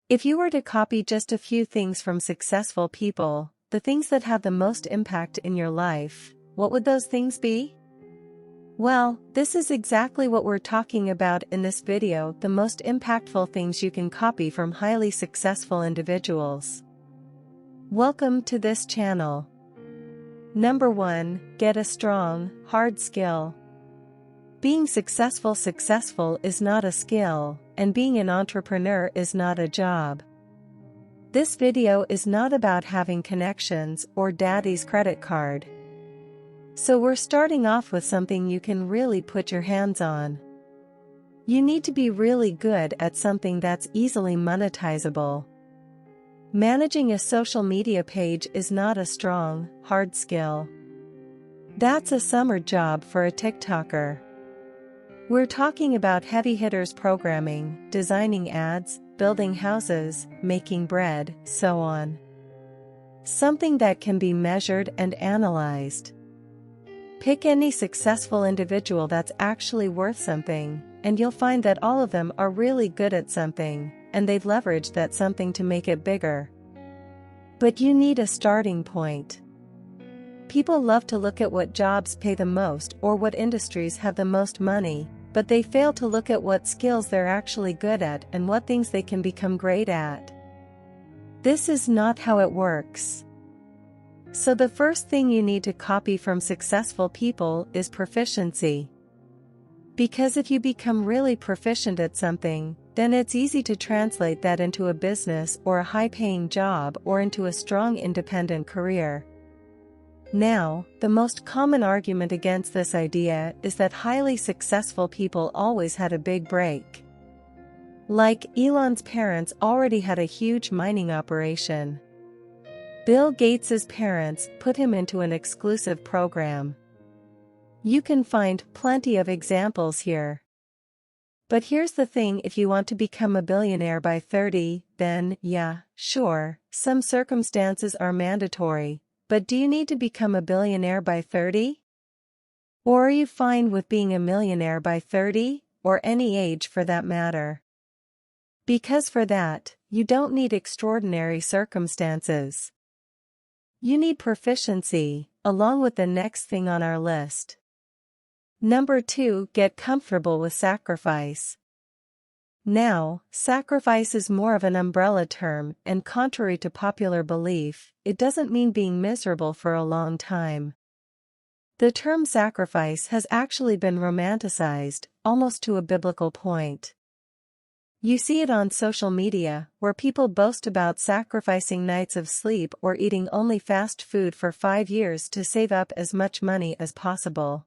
If you were to copy just a few things from successful people, the things that have the most impact in your life, what would those things be? Well, this is exactly what we're talking about in this video: the most impactful things you can copy from highly successful individuals. Welcome to this channel. Number 1, get a strong, hard skill. Being successful is not a skill, and being an entrepreneur is not a job. This video is not about having connections or daddy's credit card. So we're starting off with something you can really put your hands on. You need to be really good at something that's easily monetizable. Managing a social media page is not a strong, hard skill. That's a summer job for a TikToker. We're talking about heavy hitters: programming, designing ads, building houses, making bread, so on. Something that can be measured and analyzed. Pick any successful individual that's actually worth something, and you'll find that all of them are really good at something, and they've leveraged that something to make it bigger. But you need a starting point. People love to look at what jobs pay the most or what industries have the most money, but they fail to look at what skills they're actually good at and what things they can become great at. This is not how it works. So the first thing you need to copy from successful people is proficiency. Because if you become really proficient at something, then it's easy to translate that into a business or a high-paying job or into a strong independent career. Now, the most common argument against this idea is that highly successful people always had a big break. Like, Elon's parents already had a huge mining operation. Bill Gates's parents put him into an exclusive program. You can find plenty of examples here. But here's the thing: if you want to become a billionaire by 30, then, yeah, sure, some circumstances are mandatory, but do you need to become a billionaire by 30? Or are you fine with being a millionaire by 30, or any age for that matter? Because for that, you don't need extraordinary circumstances. You need proficiency, along with the next thing on our list. Number 2, get comfortable with sacrifice. Now, sacrifice is more of an umbrella term, and contrary to popular belief, it doesn't mean being miserable for a long time. The term sacrifice has actually been romanticized, almost to a biblical point. You see it on social media, where people boast about sacrificing nights of sleep or eating only fast food for 5 years to save up as much money as possible.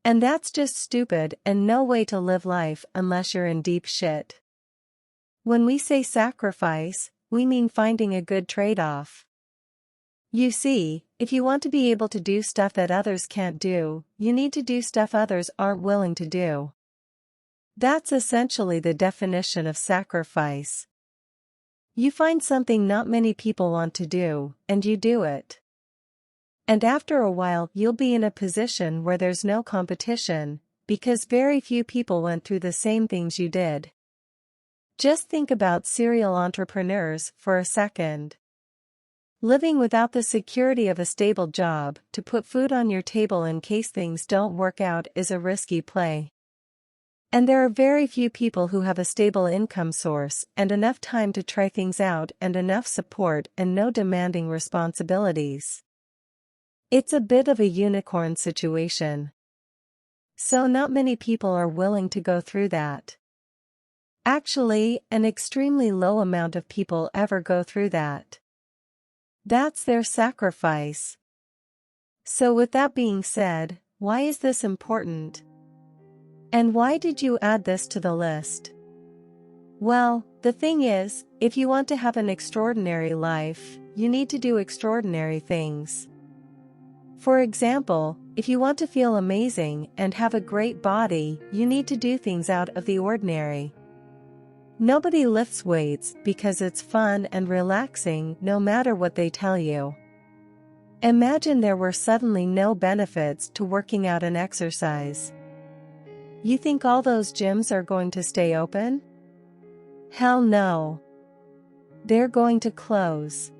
And that's just stupid and no way to live life unless you're in deep shit. When we say sacrifice, we mean finding a good trade-off. You see, if you want to be able to do stuff that others can't do, you need to do stuff others aren't willing to do. That's essentially the definition of sacrifice. You find something not many people want to do, and you do it. And after a while, you'll be in a position where there's no competition, because very few people went through the same things you did. Just think about serial entrepreneurs for a second. Living without the security of a stable job to put food on your table in case things don't work out is a risky play. And there are very few people who have a stable income source and enough time to try things out and enough support and no demanding responsibilities. It's a bit of a unicorn situation. So not many people are willing to go through that. Actually, an extremely low amount of people ever go through that. That's their sacrifice. So with that being said, why is this important? And why did you add this to the list? Well, the thing is, if you want to have an extraordinary life, you need to do extraordinary things. For example, if you want to feel amazing and have a great body, you need to do things out of the ordinary. Nobody lifts weights because it's fun and relaxing, no matter what they tell you. Imagine there were suddenly no benefits to working out and exercise. You think all those gyms are going to stay open? Hell no. They're going to close.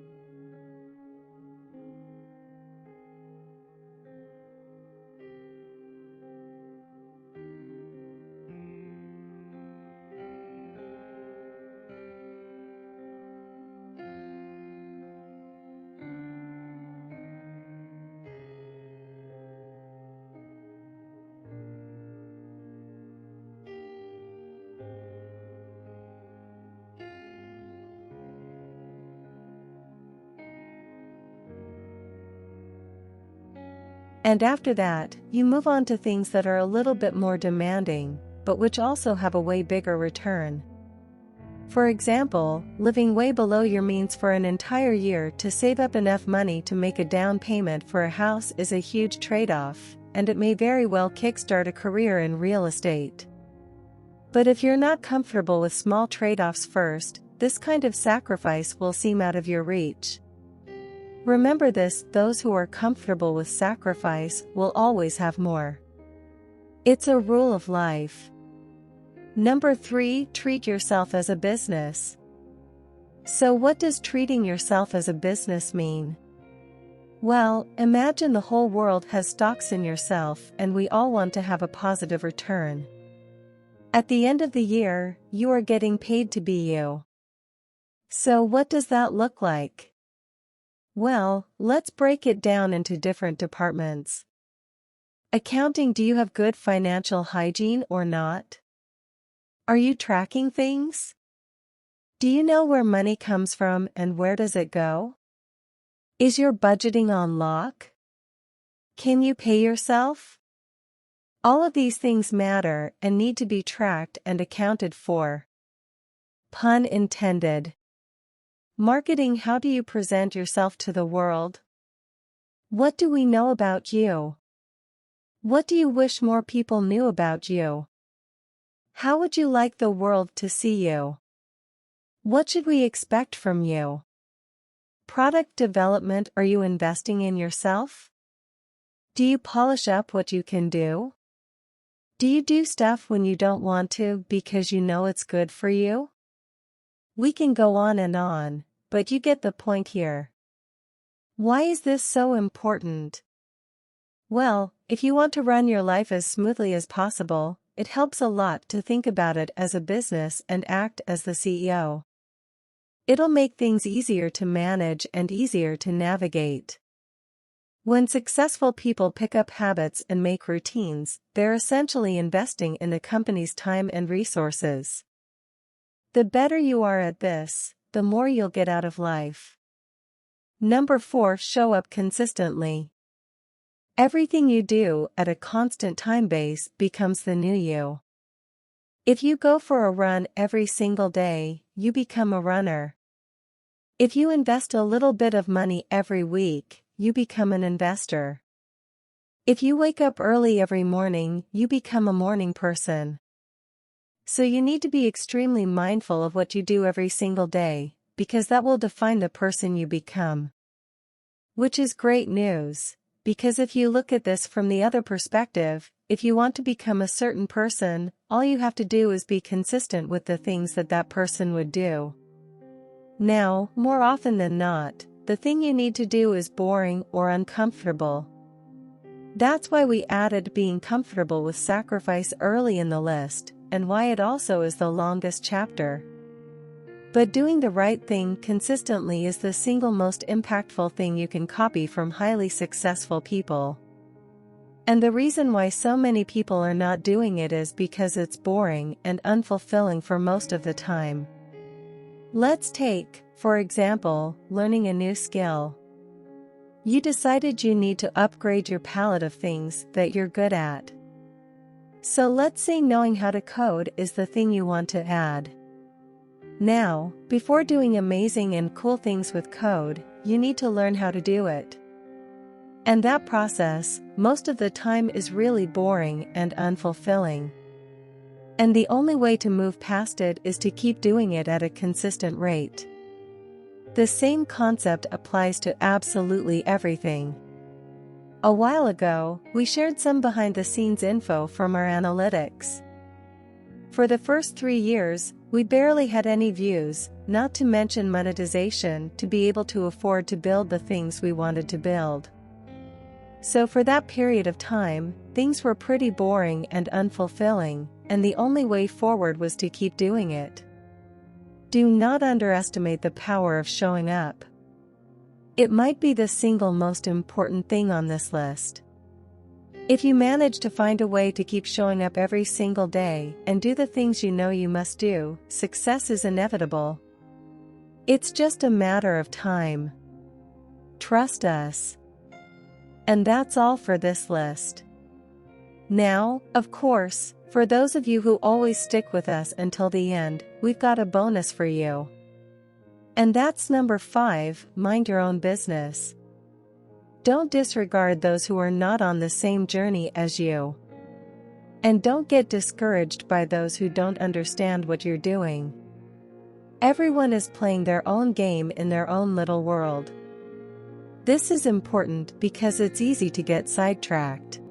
And after that, you move on to things that are a little bit more demanding, but which also have a way bigger return. For example, living way below your means for an entire year to save up enough money to make a down payment for a house is a huge trade-off, and it may very well kickstart a career in real estate. But if you're not comfortable with small trade-offs first, this kind of sacrifice will seem out of your reach. Remember this: those who are comfortable with sacrifice will always have more. It's a rule of life. Number 3, treat yourself as a business. So what does treating yourself as a business mean? Well, imagine the whole world has stocks in yourself and we all want to have a positive return. At the end of the year, you are getting paid to be you. So what does that look like? Well, let's break it down into different departments. Accounting: do you have good financial hygiene or not? Are you tracking things? Do you know where money comes from and where does it go? Is your budgeting on lock? Can you pay yourself? All of these things matter and need to be tracked and accounted for. Pun intended. Marketing: how do you present yourself to the world? What do we know about you? What do you wish more people knew about you? How would you like the world to see you? What should we expect from you? Product development: are you investing in yourself? Do you polish up what you can do? Do you do stuff when you don't want to because you know it's good for you? We can go on, but you get the point here. Why is this so important? Well, if you want to run your life as smoothly as possible, it helps a lot to think about it as a business and act as the CEO. It'll make things easier to manage and easier to navigate. When successful people pick up habits and make routines, they're essentially investing in the company's time and resources. The better you are at this, the more you'll get out of life. Number 4, show up consistently. Everything you do at a constant time base becomes the new you. If you go for a run every single day, you become a runner. If you invest a little bit of money every week, you become an investor. If you wake up early every morning, you become a morning person. So you need to be extremely mindful of what you do every single day, because that will define the person you become. Which is great news, because if you look at this from the other perspective, if you want to become a certain person, all you have to do is be consistent with the things that that person would do. Now, more often than not, the thing you need to do is boring or uncomfortable. That's why we added being comfortable with sacrifice early in the list, and why it also is the longest chapter. But doing the right thing consistently is the single most impactful thing you can copy from highly successful people. And the reason why so many people are not doing it is because it's boring and unfulfilling for most of the time. Let's take, for example, learning a new skill. You decided you need to upgrade your palette of things that you're good at. So let's say knowing how to code is the thing you want to add. Now, before doing amazing and cool things with code, you need to learn how to do it. And that process, most of the time, is really boring and unfulfilling. And the only way to move past it is to keep doing it at a consistent rate. The same concept applies to absolutely everything. A while ago, we shared some behind-the-scenes info from our analytics. For the first 3 years, We barely had any views, not to mention monetization, to be able to afford to build the things we wanted to build. So for that period of time, things were pretty boring and unfulfilling, and the only way forward was to keep doing it. Do not underestimate the power of showing up. It might be the single most important thing on this list. If you manage to find a way to keep showing up every single day and do the things you know you must do, success is inevitable. It's just a matter of time. Trust us. And that's all for this list. Now, of course, for those of you who always stick with us until the end, we've got a bonus for you. And that's number 5, mind your own business. Don't disregard those who are not on the same journey as you. And don't get discouraged by those who don't understand what you're doing. Everyone is playing their own game in their own little world. This is important because it's easy to get sidetracked.